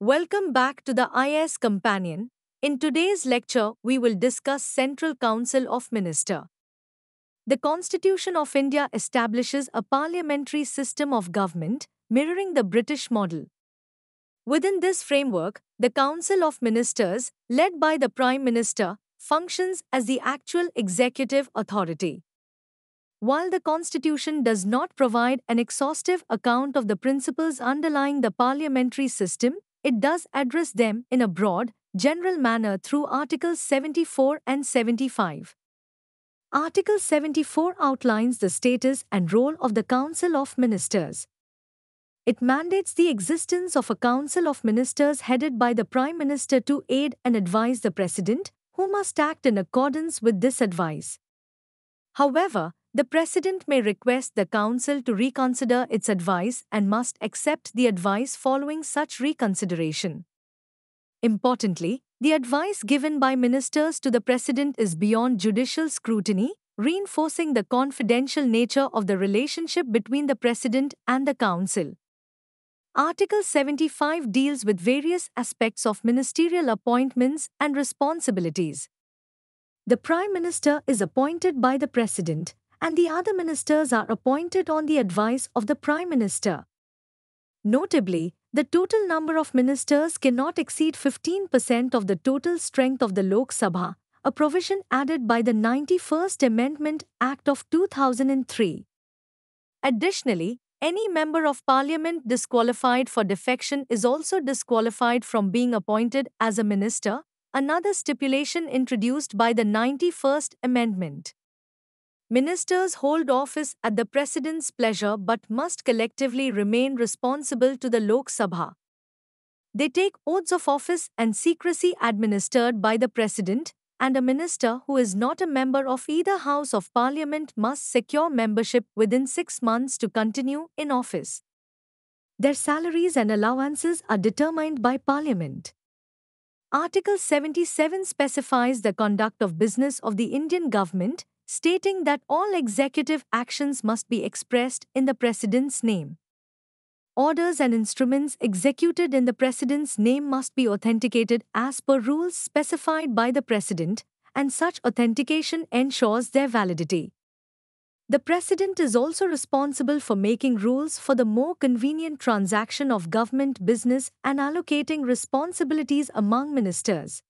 Welcome back to the IS Companion. In today's lecture, we will discuss Central Council of Minister. The Constitution of India establishes a parliamentary system of government, mirroring the British model. Within this framework, the Council of Ministers, led by the Prime Minister, functions as the actual executive authority. While the Constitution does not provide an exhaustive account of the principles underlying the parliamentary system, it does address them in a broad, general manner through Articles 74 and 75. Article 74 outlines the status and role of the Council of Ministers. It mandates the existence of a Council of Ministers headed by the Prime Minister to aid and advise the President, who must act in accordance with this advice. However, the President may request the Council to reconsider its advice and must accept the advice following such reconsideration. Importantly, the advice given by ministers to the President is beyond judicial scrutiny, reinforcing the confidential nature of the relationship between the President and the Council. Article 75 deals with various aspects of ministerial appointments and responsibilities. The Prime Minister is appointed by the President, and the other ministers are appointed on the advice of the Prime Minister. Notably, the total number of ministers cannot exceed 15% of the total strength of the Lok Sabha, a provision added by the 91st Amendment Act of 2003. Additionally, any member of parliament disqualified for defection is also disqualified from being appointed as a minister, another stipulation introduced by the 91st Amendment. Ministers hold office at the President's pleasure but must collectively remain responsible to the Lok Sabha. They take oaths of office and secrecy administered by the President, and a minister who is not a member of either House of Parliament must secure membership within 6 months to continue in office. Their salaries and allowances are determined by Parliament. Article 77 specifies the conduct of business of the Indian government, stating that all executive actions must be expressed in the President's name. Orders and instruments executed in the President's name must be authenticated as per rules specified by the President, and such authentication ensures their validity. The President is also responsible for making rules for the more convenient transaction of government business and allocating responsibilities among ministers.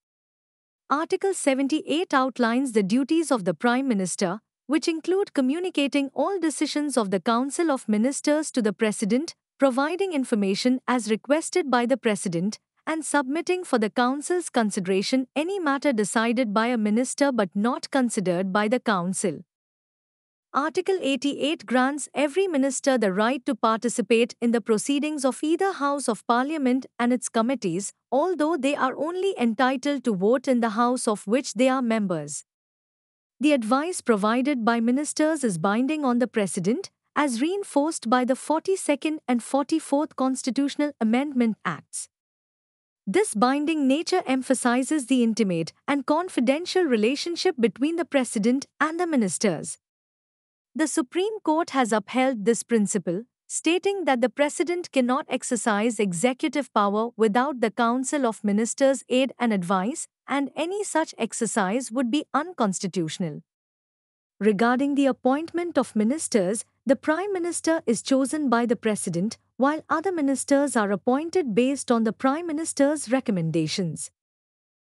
Article 78 outlines the duties of the Prime Minister, which include communicating all decisions of the Council of Ministers to the President, providing information as requested by the President, and submitting for the Council's consideration any matter decided by a minister but not considered by the Council. Article 88 grants every minister the right to participate in the proceedings of either House of Parliament and its committees, although they are only entitled to vote in the House of which they are members. The advice provided by ministers is binding on the President, as reinforced by the 42nd and 44th Constitutional Amendment Acts. This binding nature emphasizes the intimate and confidential relationship between the President and the ministers. The Supreme Court has upheld this principle, stating that the President cannot exercise executive power without the Council of Ministers' aid and advice, and any such exercise would be unconstitutional. Regarding the appointment of ministers, the Prime Minister is chosen by the President, while other ministers are appointed based on the Prime Minister's recommendations.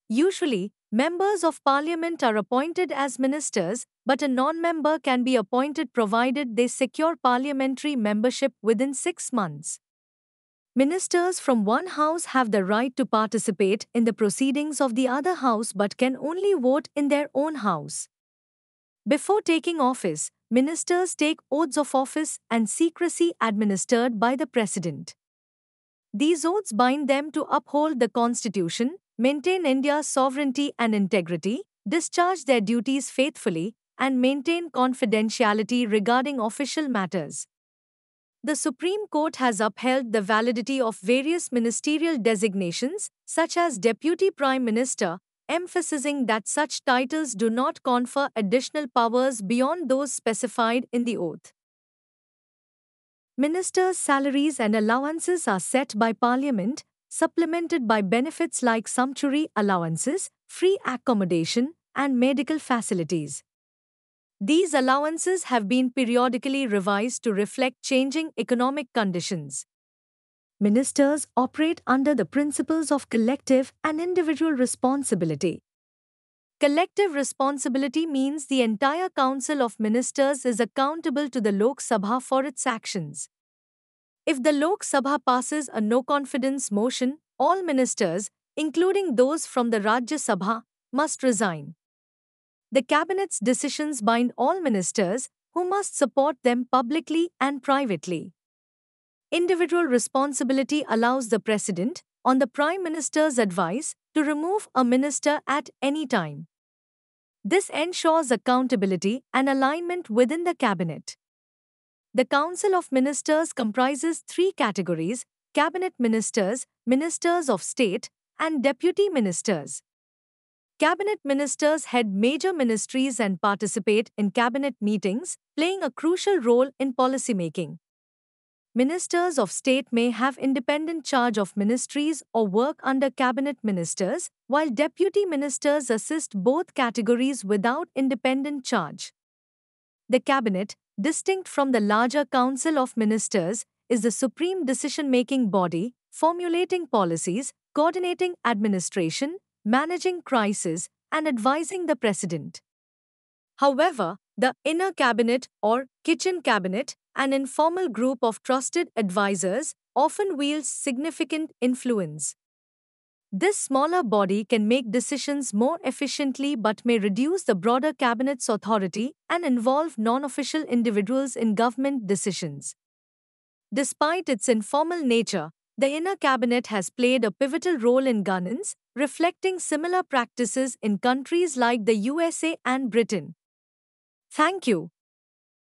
Usually, members of Parliament are appointed as ministers, but a non-member can be appointed provided they secure parliamentary membership within 6 months. Ministers from one house have the right to participate in the proceedings of the other house but can only vote in their own house. Before taking office, ministers take oaths of office and secrecy administered by the President. These oaths bind them to uphold the Constitution, maintain India's sovereignty and integrity, discharge their duties faithfully, and maintain confidentiality regarding official matters. The Supreme Court has upheld the validity of various ministerial designations, such as Deputy Prime Minister, emphasizing that such titles do not confer additional powers beyond those specified in the oath. Ministers' salaries and allowances are set by Parliament, supplemented by benefits like sumptuary allowances, free accommodation, and medical facilities. These allowances have been periodically revised to reflect changing economic conditions. Ministers operate under the principles of collective and individual responsibility. Collective responsibility means the entire Council of Ministers is accountable to the Lok Sabha for its actions. If the Lok Sabha passes a no confidence motion, all ministers, including those from the Rajya Sabha, must resign. The Cabinet's decisions bind all ministers, who must support them publicly and privately. Individual responsibility allows the President, on the Prime Minister's advice, to remove a minister at any time. This ensures accountability and alignment within the Cabinet. The Council of Ministers comprises three categories: Cabinet Ministers, Ministers of State, and Deputy Ministers. Cabinet Ministers head major ministries and participate in cabinet meetings, playing a crucial role in policymaking. Ministers of State may have independent charge of ministries or work under cabinet ministers, while deputy ministers assist both categories without independent charge. The cabinet, distinct from the larger Council of Ministers, is the supreme decision-making body, formulating policies, coordinating administration, managing crises, and advising the President. However, the inner cabinet or kitchen cabinet, an informal group of trusted advisors, often wields significant influence. This smaller body can make decisions more efficiently but may reduce the broader cabinet's authority and involve non-official individuals in government decisions. Despite its informal nature, the inner cabinet has played a pivotal role in governance, reflecting similar practices in countries like the USA and Britain. Thank you.